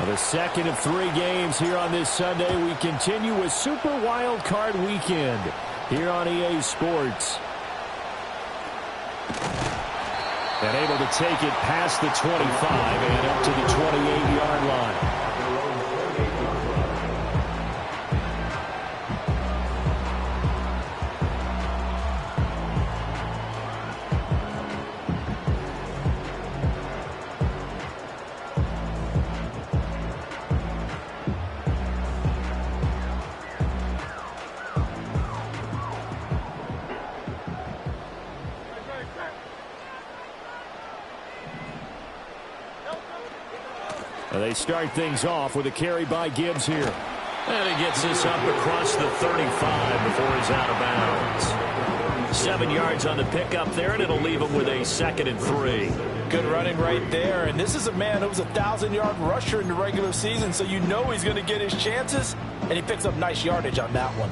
The second of 3 games here on this Sunday. We continue with Super Wild Card Weekend here on EA Sports. And able to take it past the 25 and up to the 28-yard line. They start things off with a carry by Gibbs here. And he gets this up across the 35 before he's out of bounds. 7 yards on the pickup there, and it'll leave him with a 2nd and 3. Good running right there. And this is a man who was a 1,000-yard rusher in the regular season, so you know he's going to get his chances, and he picks up nice yardage on that one.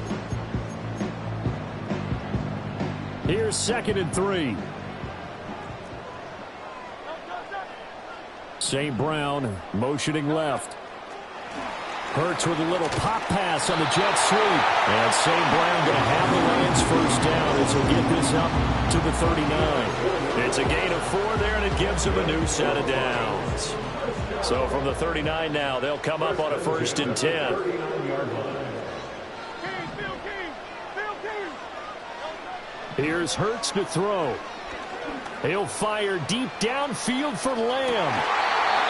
Here's 2nd and 3. St. Brown motioning left. Hurts with a little pop pass on the jet sweep. And St. Brown going to have the Lions first down as he'll get this up to the 39. It's a gain of 4 there, and it gives him a new set of downs. So from the 39 now, they'll come up on a 1st and 10. Here's Hurts to throw. He'll fire deep downfield for Lamb.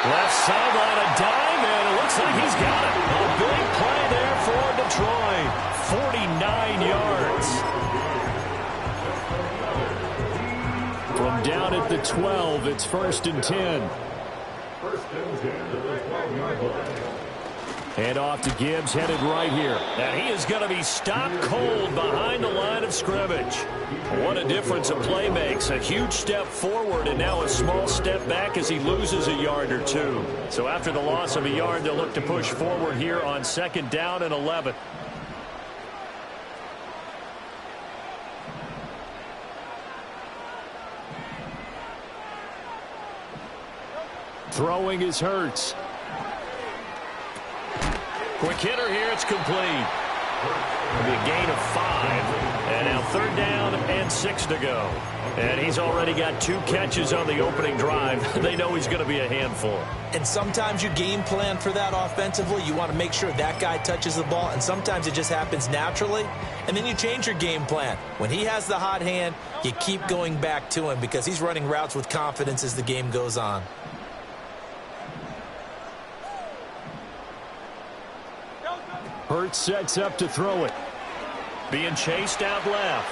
Left sideline, a dive, and it looks like he's got it. A big play there for Detroit. 49 yards. From down at the 12, it's 1st and 10. Hand off to Gibbs, headed right here. And he is going to be stopped cold behind the line of scrimmage. What a difference a play makes. A huge step forward and now a small step back as he loses a yard or 2. So after the loss of a yard, they'll look to push forward here on 2nd down and 11. Throwing is Hurts. Quick hitter here, it's complete. It'll be a gain of 5. And now 3rd down and 6 to go. And he's already got 2 catches on the opening drive. They know he's going to be a handful. And sometimes you game plan for that offensively. You want to make sure that guy touches the ball. And sometimes it just happens naturally. And then you change your game plan. When he has the hot hand, you keep going back to him because he's running routes with confidence as the game goes on. Hurts sets up to throw it. Being chased out left.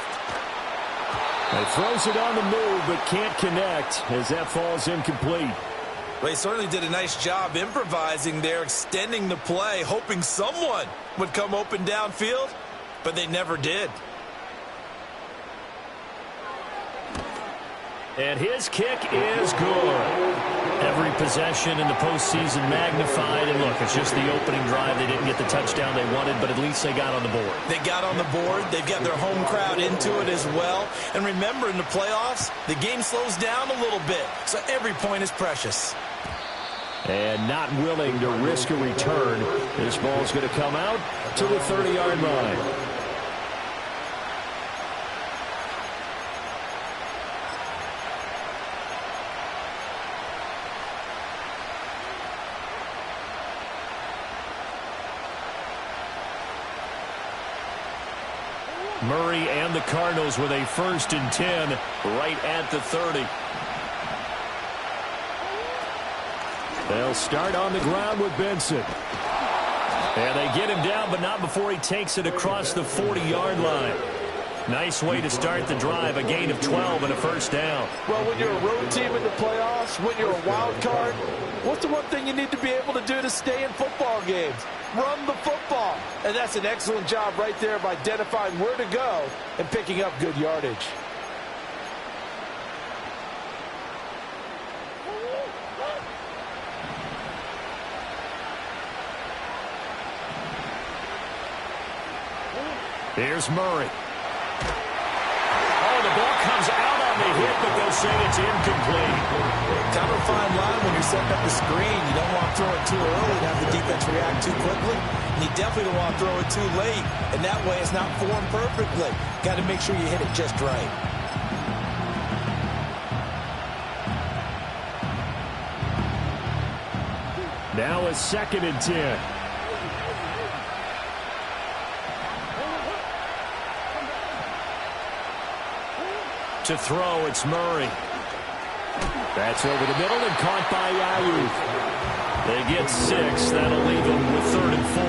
He throws it on the move, but can't connect as that falls incomplete. Well, he certainly did a nice job improvising there, extending the play, hoping someone would come open downfield, but they never did. And his kick is good. Every possession in the postseason magnified. And look, it's just the opening drive. They didn't get the touchdown they wanted, but at least they got on the board. They got on the board. They've got their home crowd into it as well. And remember, in the playoffs, the game slows down a little bit. So every point is precious. And not willing to risk a return. This ball's going to come out to the 30-yard line. Murray and the Cardinals with a 1st and 10 right at the 30. They'll start on the ground with Benson. And they get him down, but not before he takes it across the 40-yard line. Nice way to start the drive, a gain of 12 and a 1st down. Well, when you're a road team in the playoffs, when you're a wild card, what's the one thing you need to be able to do to stay in football games? Run the football. And that's an excellent job right there of identifying where to go and picking up good yardage. Here's Murray. Oh, the ball comes out on the hit, but they'll say it's incomplete. Kind of a fine line when you're setting up the screen. You don't want to throw it too early and have the defense react too quickly. And you definitely don't want to throw it too late. And that way it's not formed perfectly. Got to make sure you hit it just right. Now a 2nd and 10. To throw, it's Murray. That's over the middle and caught by Ayuk. They get 6. That'll leave them with 3rd and 4.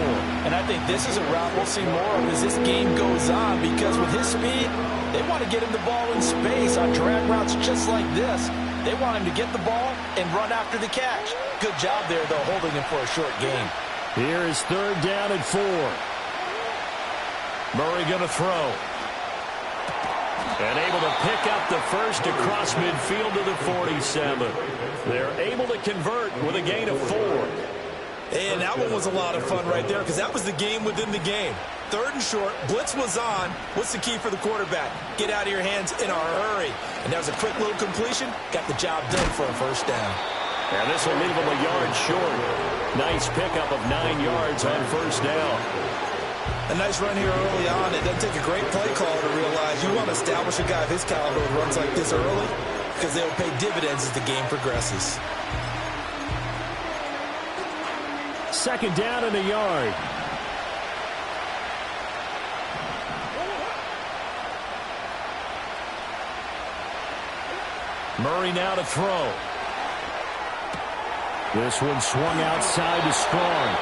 And I think this is a route we'll see more of as this game goes on, because with his speed, they want to get him the ball in space on drag routes just like this. They want him to get the ball and run after the catch. Good job there, though, holding him for a short gain. Here is 3rd down and 4. Murray going to throw. And able to pick up the first across midfield to the 47. They're able to convert with a gain of 4. And that one was a lot of fun right there, because that was the game within the game. 3rd and short, blitz was on. What's the key for the quarterback? Get out of your hands in a hurry. And that was a quick little completion. Got the job done for a 1st down. And this will leave them a yard short. Nice pickup of 9 yards on 1st down. A nice run here early on. It doesn't take a great play caller to realize you want to establish a guy of his caliber who runs like this early, because they will pay dividends as the game progresses. 2nd down and a yard. Murray now to throw. This one swung outside to Strong.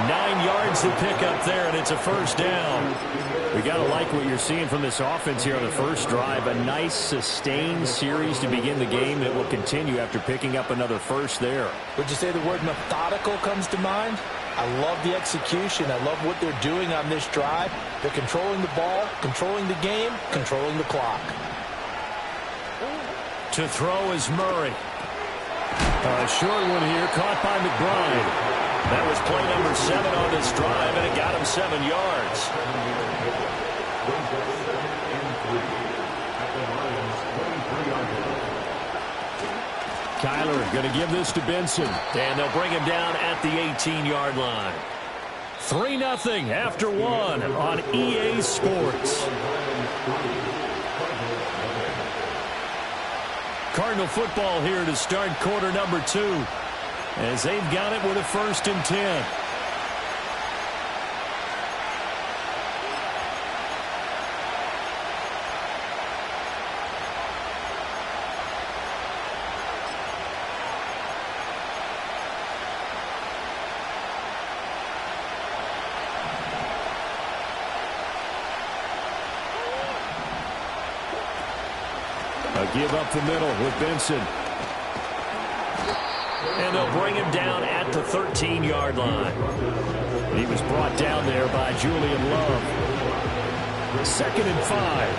9 yards to pick up there, and it's a 1st down. We got to like what you're seeing from this offense here on the first drive. A nice, sustained series to begin the game that will continue after picking up another 1st there. Would you say the word methodical comes to mind? I love the execution. I love what they're doing on this drive. They're controlling the ball, controlling the game, controlling the clock. To throw is Murray. A short one here, caught by McBride. That was play number 7 on this drive, and it got him 7 yards. Kyler going to give this to Benson, and they'll bring him down at the 18-yard line. 3-0 after 1 on EA Sports. Cardinal football here to start quarter number 2, as they've got it with a 1st and 10. A give up the middle with Benson. And they'll bring him down at the 13-yard line. He was brought down there by Julian Love. 2nd and 5.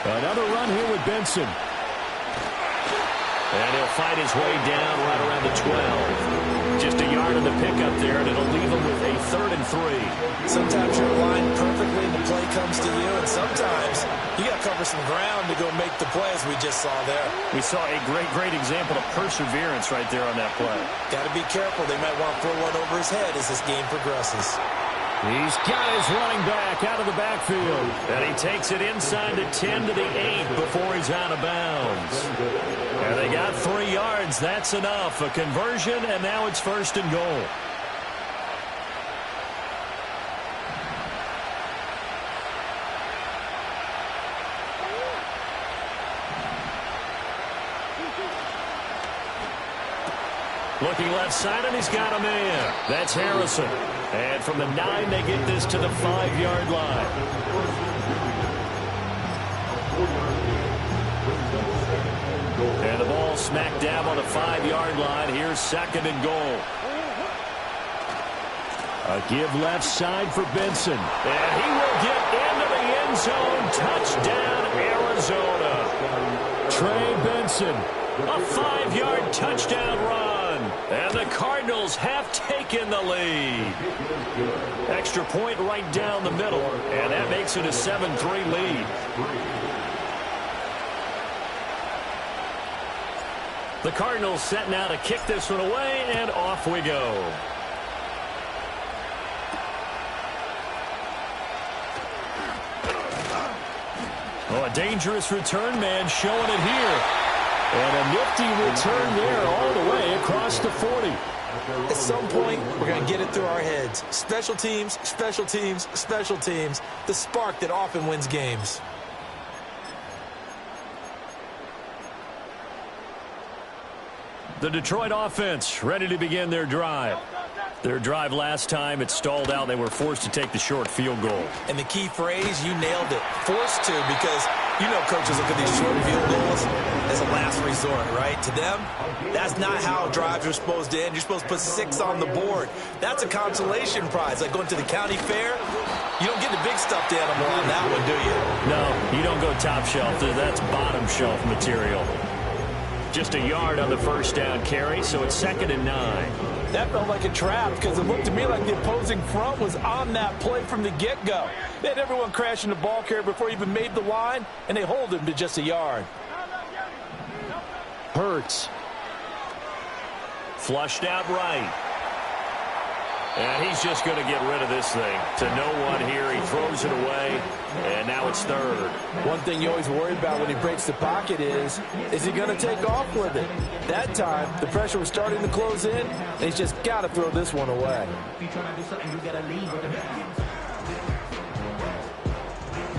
Another run here with Benson. And he'll fight his way down right around the 12. Just a yard on the pickup there, and it'll leave him with a 3rd and 3. Sometimes you're aligned perfectly and the play comes to you, and sometimes you got to cover some ground to go make the play, as we just saw there. We saw a great example of perseverance right there on that play. Got to be careful. They might want to throw one over his head as this game progresses. He's got his running back out of the backfield. And he takes it inside the 10 to the 8 before he's out of bounds. And they got 3 yards. That's enough. A conversion, and now it's 1st and goal. Looking left side, and he's got a man. That's Harrison. And from the 9, they get this to the 5-yard line. And the ball smack dab on the 5-yard line. Here's 2nd and goal. A give left side for Benson. And he will get into the end zone. Touchdown, Arizona. Trey Benson, a 5-yard touchdown run. And the Cardinals have taken the lead. Extra point right down the middle, and that makes it a 7-3 lead. The Cardinals set now to kick this one away, and off we go. Oh, a dangerous return man showing it here. And a nifty return there all the way across the 40. At some point, we're going to get it through our heads. Special teams, special teams, special teams. The spark that often wins games. The Detroit offense ready to begin their drive. Their drive last time, it stalled out. They were forced to take the short field goal. And the key phrase, you nailed it, forced to, because you know coaches look at these short field goals as a last resort, right? To them, that's not how drives are supposed to end. You're supposed to put 6 on the board. That's a consolation prize. Like going to the county fair, you don't get the big stuffed animal on that one, do you? No, you don't go top shelf. That's bottom shelf material. Just a yard on the first down carry, so it's 2nd and 9. That felt like a trap because it looked to me like the opposing front was on that play from the get-go. They had everyone crashing the ball carrier before he even made the line, and they hold him to just a yard. Hurts. Flushed out right. And he's just going to get rid of this thing. To no one here, he throws it away, and now it's 3rd. One thing you always worry about when he breaks the pocket is he going to take off with it? That time, the pressure was starting to close in, and he's just got to throw this one away.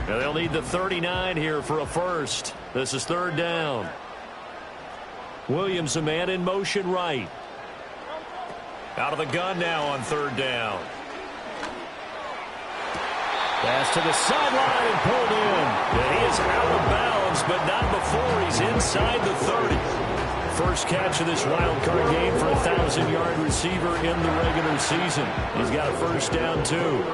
Now they'll need the 39 here for a first. This is 3rd down. Williams, a man in motion right. Out of the gun now on 3rd down. Pass to the sideline and pulled in. And he is out of bounds, but not before he's inside the 30. First catch of this wild card game for a 1,000-yard receiver in the regular season. He's got a first down, too.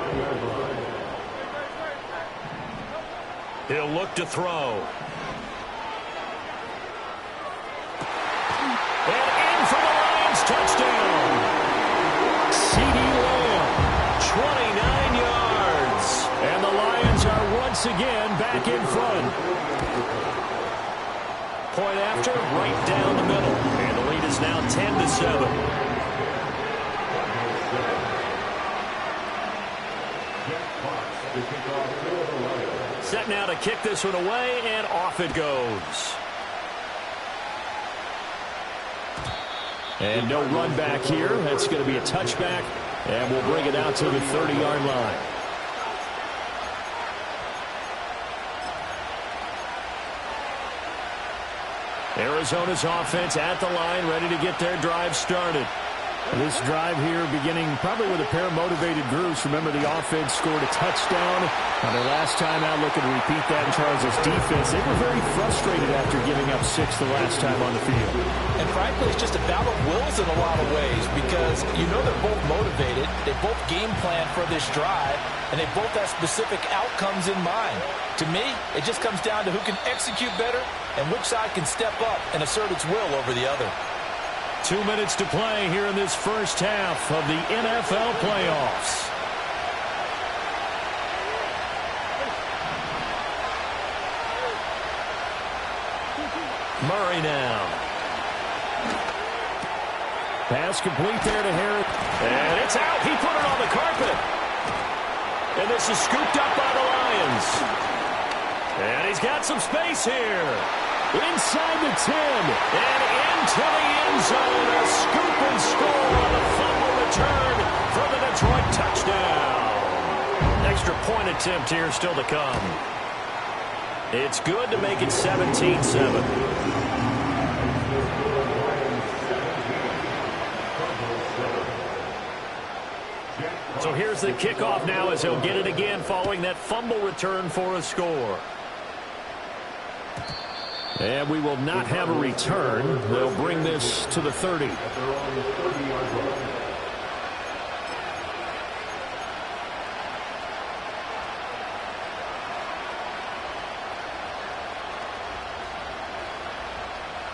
He'll look to throw. And in for the Lions, touchdown. C.D. Lamb, 29 yards. And the Lions are once again back in front. Point after, right down the middle. And the lead is now 10-7. Set now to kick this one away, and off it goes. And no run back here. That's going to be a touchback, and we'll bring it out to the 30-yard line. Arizona's offense at the line, ready to get their drive started. This drive here beginning probably with a pair of motivated groups. Remember, the offense scored a touchdown on their last time out, looking to repeat that in Charles' defense. They were very frustrated after giving up 6 the last time on the field. And frankly, it's just a battle of wills in a lot of ways because you know they're both motivated. They both game plan for this drive, and they both have specific outcomes in mind. To me, it just comes down to who can execute better and which side can step up and assert its will over the other. 2 minutes to play here in this first half of the NFL playoffs. Murray now. Pass complete there to Harris. And it's out. He put it on the carpet. And this is scooped up by the Lions. And he's got some space here. Inside the 10. And into the end zone. A scoop and score on a fumble return for the Detroit touchdown. Extra point attempt here still to come. It's good to make it 17-7. So here's the kickoff now as he'll get it again following that fumble return for a score. And we will not have a return. They'll bring this to the 30.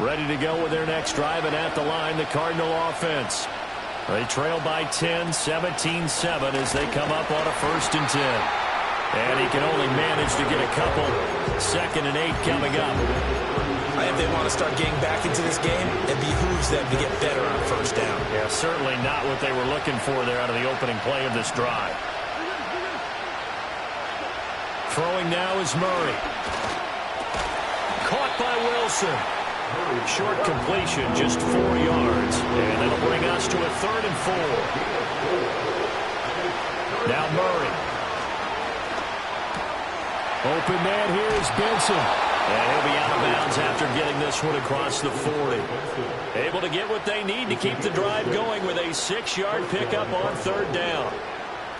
Ready to go with their next drive, and at the line, the Cardinal offense. They trail by 10, 17-7 as they come up on a 1st and 10. And he can only manage to get a couple. 2nd and 8 coming up. If they want to start getting back into this game, it behooves them to get better on 1st down. Yeah, certainly not what they were looking for there out of the opening play of this drive. Throwing now is Murray. Caught by Wilson. Short completion, just 4 yards. And it'll bring us to a 3rd and 4. Now Murray. Open man here is Benson. And he'll be out of bounds after getting this one across the 40. Able to get what they need to keep the drive going with a 6-yard pickup on 3rd down.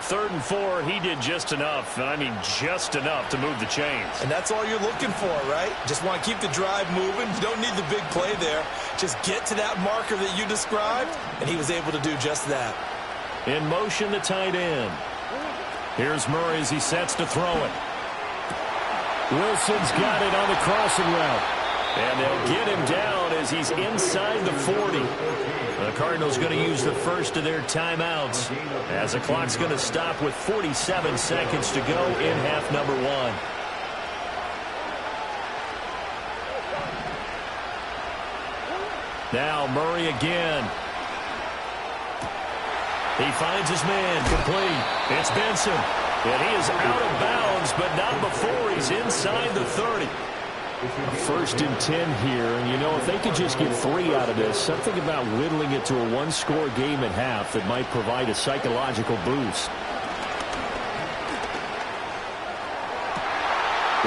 3rd and 4, he did just enough. I mean, just enough to move the chains. And that's all you're looking for, right? Just want to keep the drive moving. You don't need the big play there. Just get to that marker that you described, and he was able to do just that. In motion, the tight end. Here's Murray as he sets to throw it. Wilson's got it on the crossing route. And they'll get him down as he's inside the 40. The Cardinals going to use the first of their timeouts as the clock's going to stop with 47 seconds to go in half number 1. Now Murray again. He finds his man, complete. It's Benson. And he is out of bounds, but not before he's inside the 30. 1st and 10 here, and you know, if they could just get 3 out of this, something about whittling it to a 1-score game at half that might provide a psychological boost.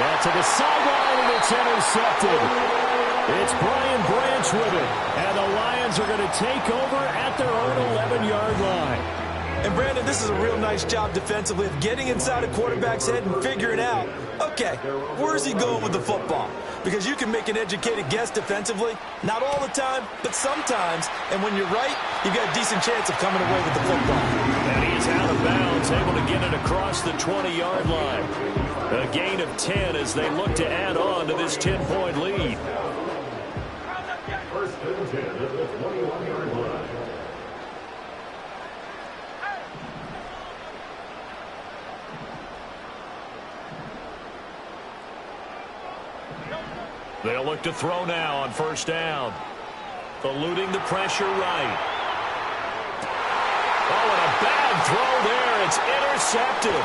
Yeah, to the sideline, and it's intercepted. It's Brian Branch with it, and the Lions are going to take over at their own 11-yard line. And, Brandon, this is a real nice job defensively of getting inside a quarterback's head and figuring out, okay, where's he going with the football? Because you can make an educated guess defensively, not all the time, but sometimes. And when you're right, you've got a decent chance of coming away with the football. And he's out of bounds, able to get it across the 20-yard line. A gain of 10 as they look to add on to this 10-point lead. 1st and 10 at the 21-yard line. They'll look to throw now on 1st down. Eluding the pressure right. Oh, and a bad throw there. It's intercepted.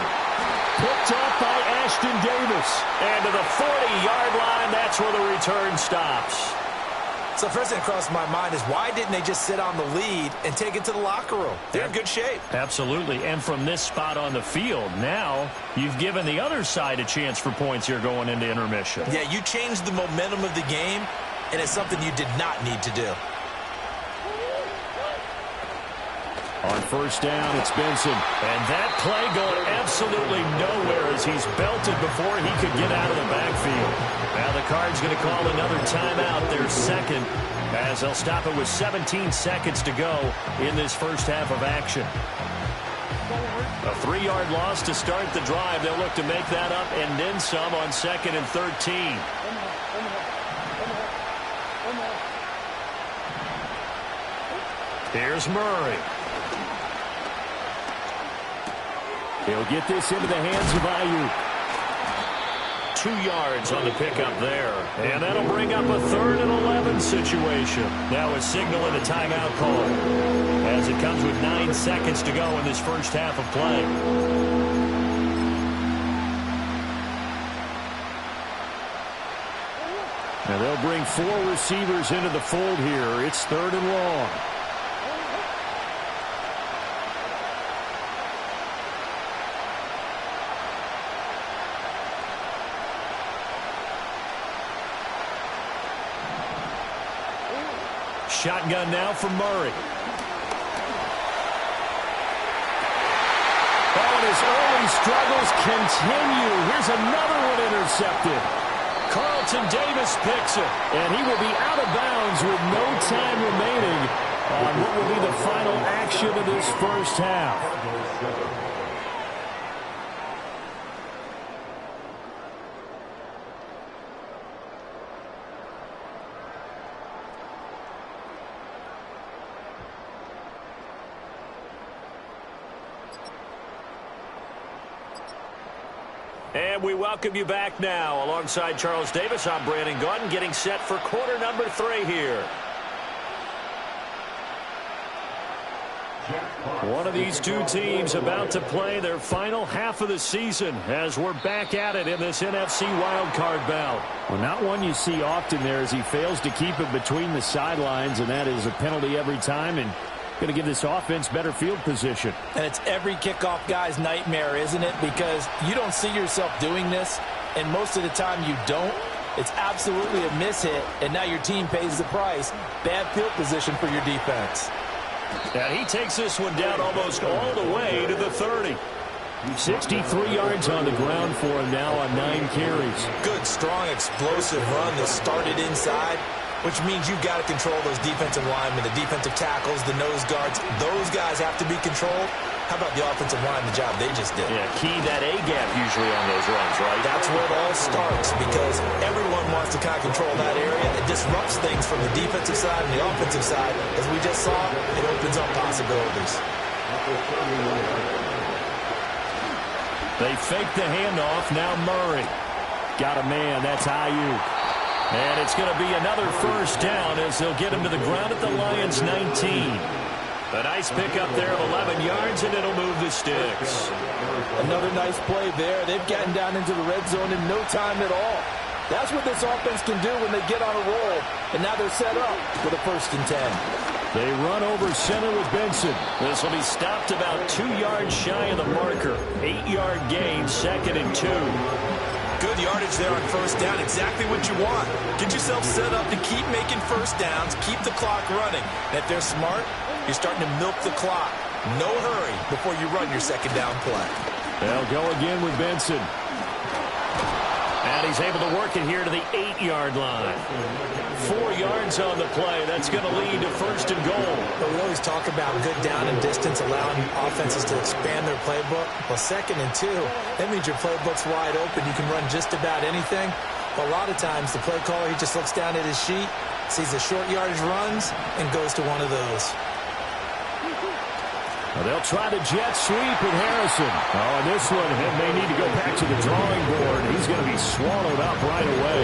Picked up by Ashton Davis. And to the 40-yard line, that's where the return stops. So first thing that crossed my mind is why didn't they just sit on the lead and take it to the locker room? They're in good shape. Absolutely. And from this spot on the field, now you've given the other side a chance for points here going into intermission. Yeah, you changed the momentum of the game, and it's something you did not need to do. On 1st down, it's Benson. And that play going absolutely nowhere as he's belted before he could get out of the backfield. Now the Cards going to call another timeout, their 2nd, as they'll stop it with 17 seconds to go in this first half of action. A 3-yard loss to start the drive. They'll look to make that up and then some on 2nd and 13. Here's Murray. He'll get this into the hands of Ayuk. 2 yards on the pickup there. And that'll bring up a 3rd and 11 situation. Now a signal and a timeout call as it comes with 9 seconds to go in this first half of play. Now they'll bring 4 receivers into the fold here. It's 3rd and long. Shotgun now for Murray. Oh, and his early struggles continue. Here's another one intercepted. Carlton Davis picks it, and he will be out of bounds with no time remaining on what will be the final action of this first half. And we welcome you back now. Alongside Charles Davis, I'm Brandon Gaudin, getting set for quarter number 3 here. One of these two teams about to play their final half of the season as we're back at it in this NFC wildcard bout. Well, not one you see often there as he fails to keep it between the sidelines, and that is a penalty every time, and going to give this offense better field position. And it's every kickoff guy's nightmare, isn't it? Because you don't see yourself doing this, and most of the time you don't. It's absolutely a mishit, and now your team pays the price. Bad field position for your defense. And he takes this one down almost all the way to the 30. 63 yards on the ground for him now on 9 carries. Good, strong, explosive run that started inside, which means you've got to control those defensive linemen, the defensive tackles, the nose guards. Those guys have to be controlled. How about the offensive line, the job they just did? Yeah, key that A-gap usually on those runs, right? That's where it all starts, because everyone wants to kind of control that area. It disrupts things from the defensive side and the offensive side. As we just saw, it opens up possibilities. They fake the handoff. Now Murray. Got a man. That's Ayuk. And it's going to be another first down as they'll get him to the ground at the Lions' 19. A nice pickup there of 11 yards, and it'll move the sticks. Another nice play there. They've gotten down into the red zone in no time at all. That's what this offense can do when they get on a roll. And now they're set up for the 1st and 10. They run over center with Benson. This will be stopped about 2 yards shy of the marker. 8-yard gain, 2nd and 2. Good yardage there on first down. Exactly what you want. Get yourself set up to keep making first downs, keep the clock running. And if they're smart, you're starting to milk the clock. No hurry before you run your 2nd down play. They'll go again with Benson. And he's able to work it here to the 8-yard line. 4 yards on the play. That's going to lead to 1st and goal. But we always talk about good down and distance, allowing offenses to expand their playbook. Well, 2nd and 2, that means your playbook's wide open. You can run just about anything. But a lot of times, the play caller, he just looks down at his sheet, sees the short yardage runs, and goes to one of those. Well, they'll try the jet sweep with Harrison. Oh, and this one may need to go back to the drawing board. He's going to be swallowed up right away.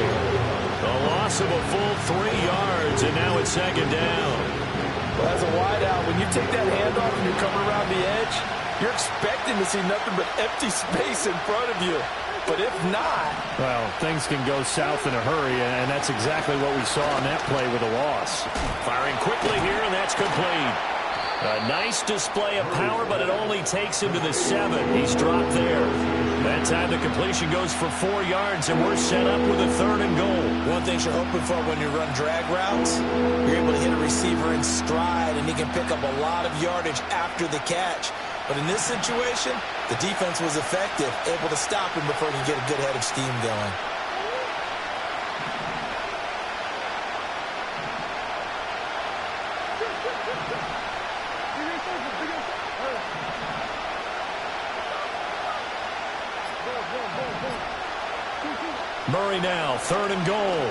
A loss of a full 3 yards, and now it's 2nd down. Well, as a wideout, when you take that handoff and you come around the edge, you're expecting to see nothing but empty space in front of you. But if not... Well, things can go south in a hurry, and that's exactly what we saw on that play with a loss. Firing quickly here, and that's complete. A nice display of power, but it only takes him to the 7. He's dropped there. That time the completion goes for 4 yards, and we're set up with a 3rd and goal. One thing you're hoping for when you run drag routes, you're able to hit a receiver in stride, and he can pick up a lot of yardage after the catch. But in this situation, the defense was effective, able to stop him before he could get a good head of steam going. Murray now, 3rd and goal.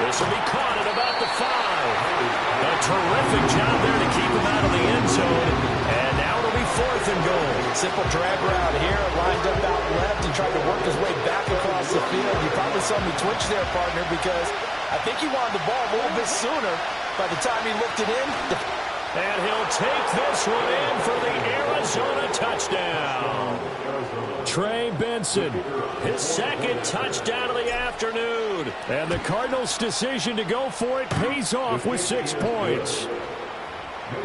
This will be caught at about the 5. A terrific job there to keep him out of the end zone. And now it'll be 4th and goal. Simple drag route here, lined up out left and tried to work his way back across the field. You probably saw me twitch there, partner, because I think he wanted the ball a little bit sooner. By the time he looked it in... And he'll take this one in for the Arizona touchdown. Trey Benson, his 2nd touchdown of the afternoon. And the Cardinals' decision to go for it pays off with 6 points.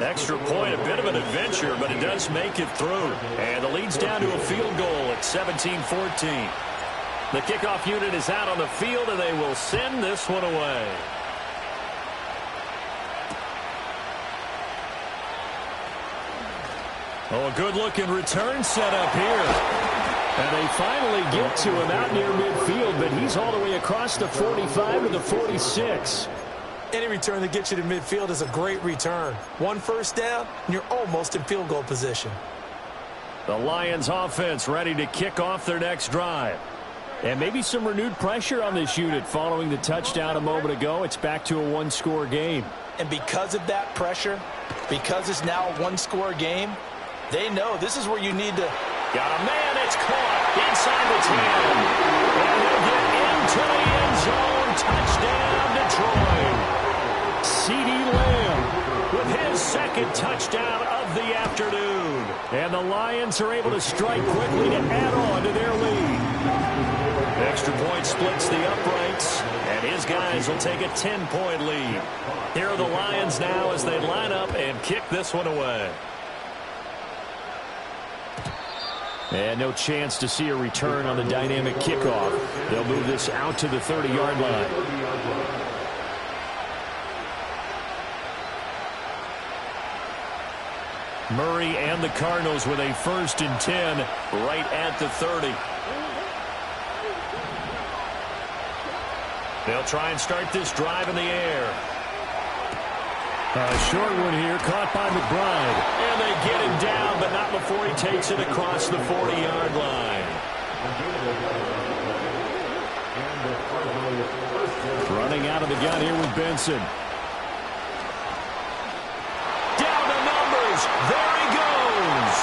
Extra point, a bit of an adventure, but it does make it through. And the lead's down to a field goal at 17-14. The kickoff unit is out on the field, and they will send this one away. Oh, a good-looking return set up here. And they finally get to him out near midfield, but he's all the way across the 45 to the 46. Any return that gets you to midfield is a great return. 1 first down, and you're almost in field goal position. The Lions offense ready to kick off their next drive. And maybe some renewed pressure on this unit following the touchdown a moment ago. It's back to a 1-score game. And because of that pressure, because it's now a 1-score game, they know this is where you need to Got a man, it's caught inside the 10. And he'll get into the end zone. Touchdown, Detroit. CeeDee Lamb with his second touchdown of the afternoon. And the Lions are able to strike quickly to add on to their lead. Extra point splits the uprights, and his guys will take a 10-point lead. Here are the Lions now as they line up and kick this one away. And no chance to see a return on the dynamic kickoff. They'll move this out to the 30-yard line. Murray and the Cardinals with a 1st and 10 right at the 30. They'll try and start this drive in the air. A short one here, caught by McBride. And they get him down, but not before he takes it across the 40-yard line. Running out of the gun here with Benson. Down the numbers. There he goes.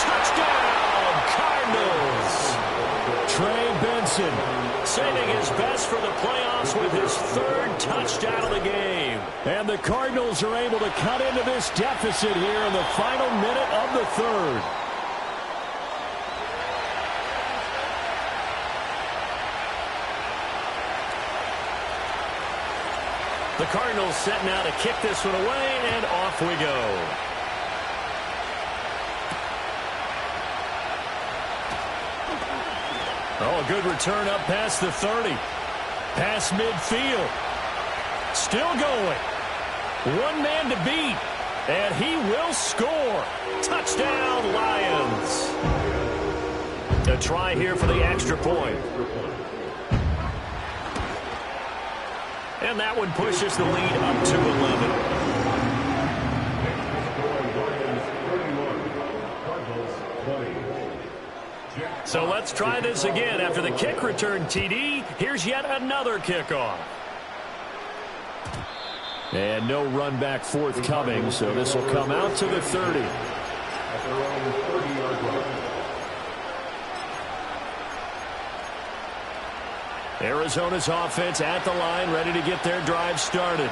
Touchdown, Cardinals. Trey Benson saving his best for the playoffs with his 3rd touchdown of the game. And the Cardinals are able to cut into this deficit here in the final minute of the 3rd. The Cardinals set now to kick this one away, and off we go. Oh, a good return up past the 30. Past midfield. Still going. One man to beat. And he will score. Touchdown, Lions. A try here for the extra point. And that one pushes the lead up to 11. So let's try this again. After the kick return TD, here's yet another kickoff. And no run back forthcoming, so this will come out to the 30. Arizona's offense at the line, ready to get their drive started.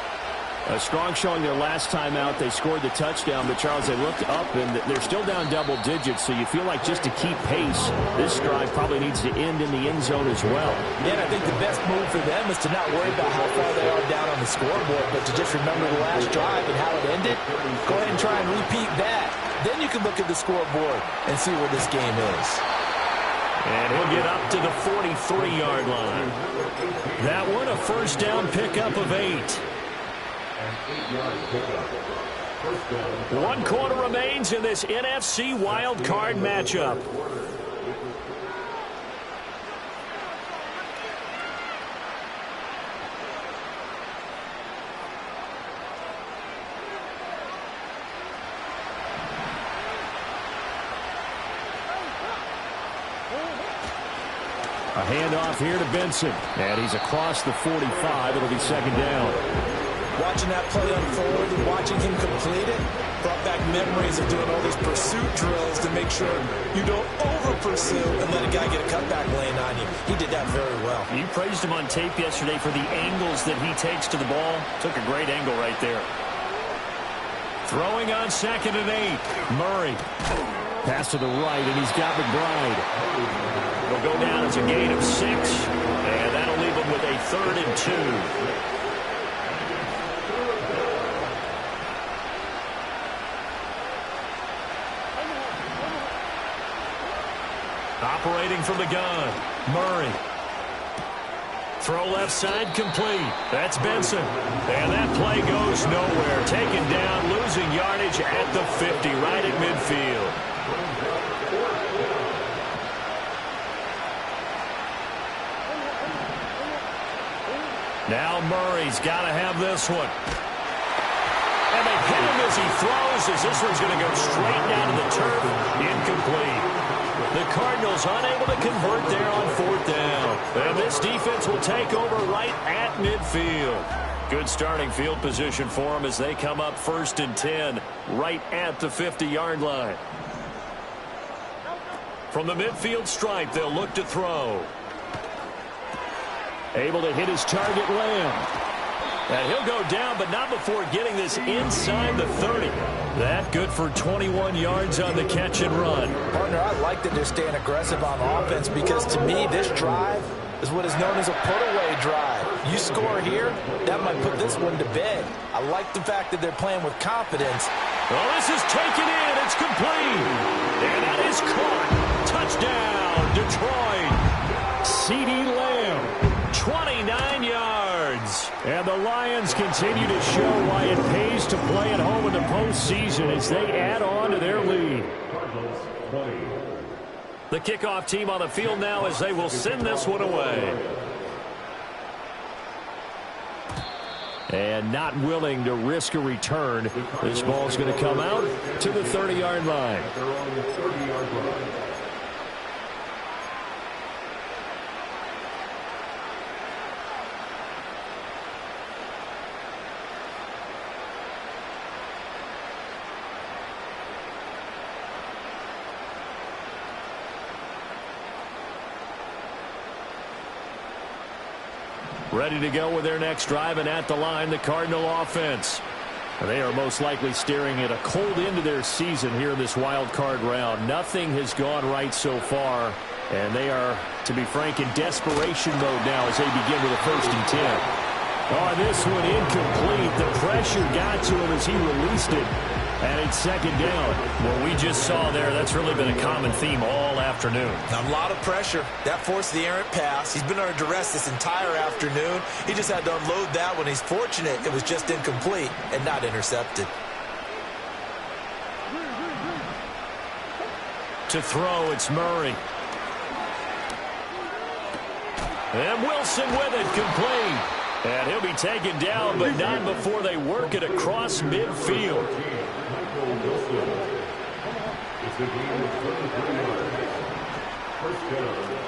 A strong showing their last time out. They scored the touchdown, but, Charles, they looked up, and they're still down double digits, so you feel like just to keep pace, this drive probably needs to end in the end zone as well. Yeah, and I think the best move for them is to not worry about how far they are down on the scoreboard, but to just remember the last drive and how it ended. Go ahead and try and repeat that. Then you can look at the scoreboard and see where this game is. And he'll get up to the 43-yard line. That one, a 1st down pickup of 8. 1 quarter remains in this NFC wild card matchup. A handoff here to Benson. And he's across the 45. It'll be 2nd down. Watching that play unfold and watching him complete it brought back memories of doing all these pursuit drills to make sure you don't over-pursue and let a guy get a cutback lane on you. He did that very well. You praised him on tape yesterday for the angles that he takes to the ball. Took a great angle right there. Throwing on 2nd and 8. Murray. Pass to the right, and he's got McBride. It'll go down as a gain of 6, and that'll leave him with a 3rd and 2. Operating from the gun, Murray. Throw left side complete. That's Benson. And that play goes nowhere. Taken down, losing yardage at the 50, right at midfield. Now Murray's got to have this one. And they hit him as he throws, as this one's going to go straight down to the turf. Incomplete. The Cardinals unable to convert there on 4th down. And this defense will take over right at midfield. Good starting field position for them as they come up 1st and 10 right at the 50-yard line. From the midfield stripe, they'll look to throw. Able to hit his target, Lamb. And he'll go down, but not before getting this inside the 30. That good for 21 yards on the catch and run. Partner, I like that they're staying aggressive on offense because, to me, this drive is what is known as a put-away drive. You score here, that might put this one to bed. I like the fact that they're playing with confidence. Well, this is taken in. It's complete. And that is caught. Touchdown, Detroit. CeeDee Lamb, 29 yards. And the Lions continue to show why it pays to play at home in the postseason as they add on to their lead. The kickoff team on the field now as they will send this one away. And not willing to risk a return. This ball's going to come out to the 30-yard line. Ready to go with their next drive, and at the line, the Cardinal offense. They are most likely staring at a cold end to their season here in this wild card round. Nothing has gone right so far, and they are, to be frank, in desperation mode now as they begin with a 1st and 10. Oh, this one incomplete. The pressure got to him as he released it, and it's 2nd down. What we just saw there, that's really been a common theme all afternoon. A lot of pressure. That forced the errant pass. He's been under duress this entire afternoon. He just had to unload that one. He's fortunate it was just incomplete and not intercepted. To throw, it's Murray. And Wilson with it, complete. And he'll be taken down, but not before they work it across midfield.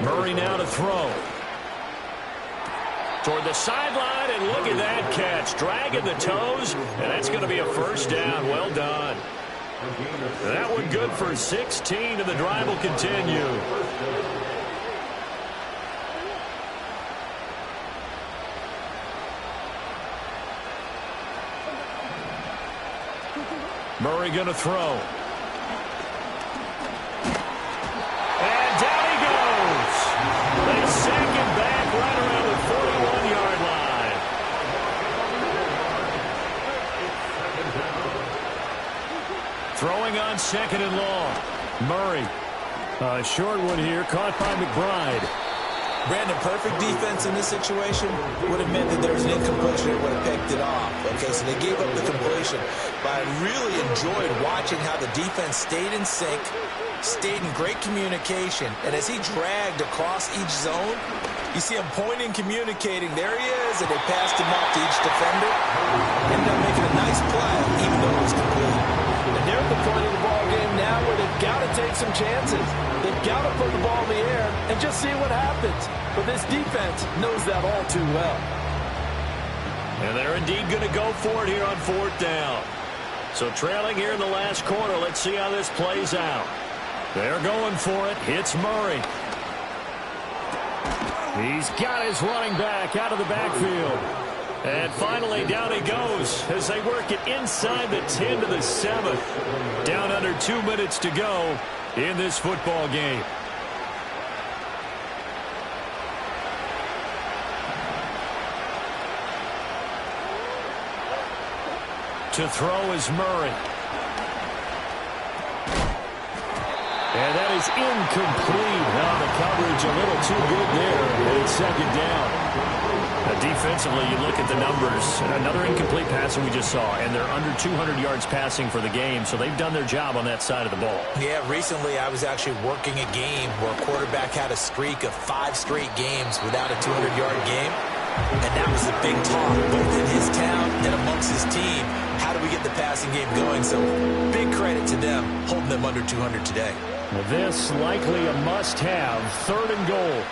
Murray now to throw. Toward the sideline, and look at that catch. Dragging the toes, and that's going to be a 1st down. Well done. That one good for 16, and the drive will continue. Murray going to throw. And down he goes. They sack him back right around the 41-yard line. Throwing on 2nd and long. Murray. A short one here, caught by McBride. Brandon, perfect defense in this situation would have meant that there was an incompletion that would have picked it off. Okay, so they gave up the completion. But I really enjoyed watching how the defense stayed in sync, stayed in great communication, and as he dragged across each zone, you see him pointing, communicating. There he is, and they passed him off to each defender. Ended up making a nice play, even though it was complete. And they're at the point of the ball game now where they've got to take some chances. They've got to put the ball in the air and just see what happens. But this defense knows that all too well. And they're indeed going to go for it here on 4th down. So trailing here in the last quarter, let's see how this plays out. They're going for it. It's Murray. He's got his running back out of the backfield. And finally, down he goes as they work it inside the 10 to the 7. Down under 2 minutes to go in this football game. To throw is Murray. And that is incomplete. Now the coverage a little too good there. And it's 2nd down. Defensively, you look at the numbers. Another incomplete pass that we just saw, and they're under 200 yards passing for the game, so they've done their job on that side of the ball. Yeah, recently I was actually working a game where a quarterback had a streak of 5 straight games without a 200-yard game, and that was the big talk, both in his town and amongst his team. How do we get the passing game going? So big credit to them, holding them under 200 today. This likely a must-have, 3rd and goal.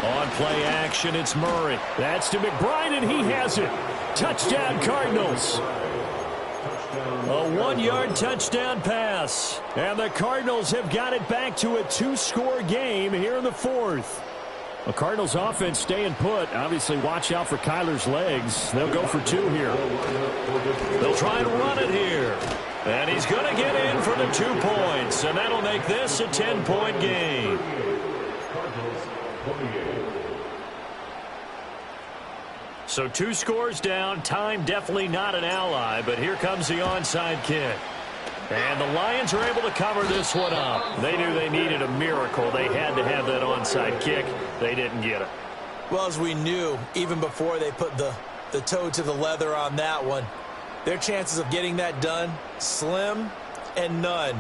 On play action, it's Murray. That's to McBride, and he has it. Touchdown, Cardinals. A 1-yard touchdown pass. And the Cardinals have got it back to a 2-score game here in the 4th. The Cardinals offense staying put. Obviously, watch out for Kyler's legs. They'll go for 2 here. They'll try and run it here. And he's going to get in for the 2 points. And that'll make this a 10-point game. So 2 scores down. Time definitely not an ally. But here comes the onside kick. And the Lions are able to cover this one up. They knew they needed a miracle. They had to have that onside kick. They didn't get it. Well, as we knew, even before they put the toe to the leather on that one, their chances of getting that done, slim and none.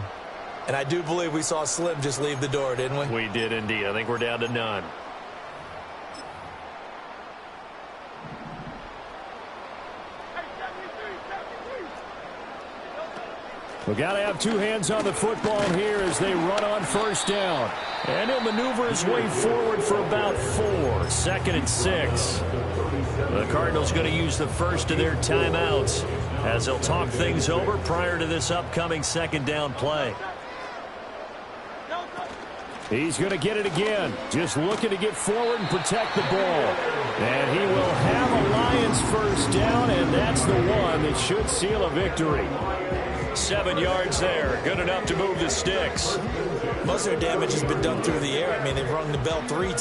And I do believe we saw Slim just leave the door, didn't we? We did indeed. I think we're down to none. We've got to have 2 hands on the football here as they run on 1st down. And he'll maneuver his way forward for about 4. 2nd and 6. The Cardinals going to use the first of their timeouts as they'll talk things over prior to this upcoming 2nd down play. He's going to get it again. Just looking to get forward and protect the ball. And he will have a Lions 1st down, and that's the one that should seal a victory. 7 yards there. Good enough to move the sticks. Most of their damage has been done through the air. I mean, they've rung the bell 3 times.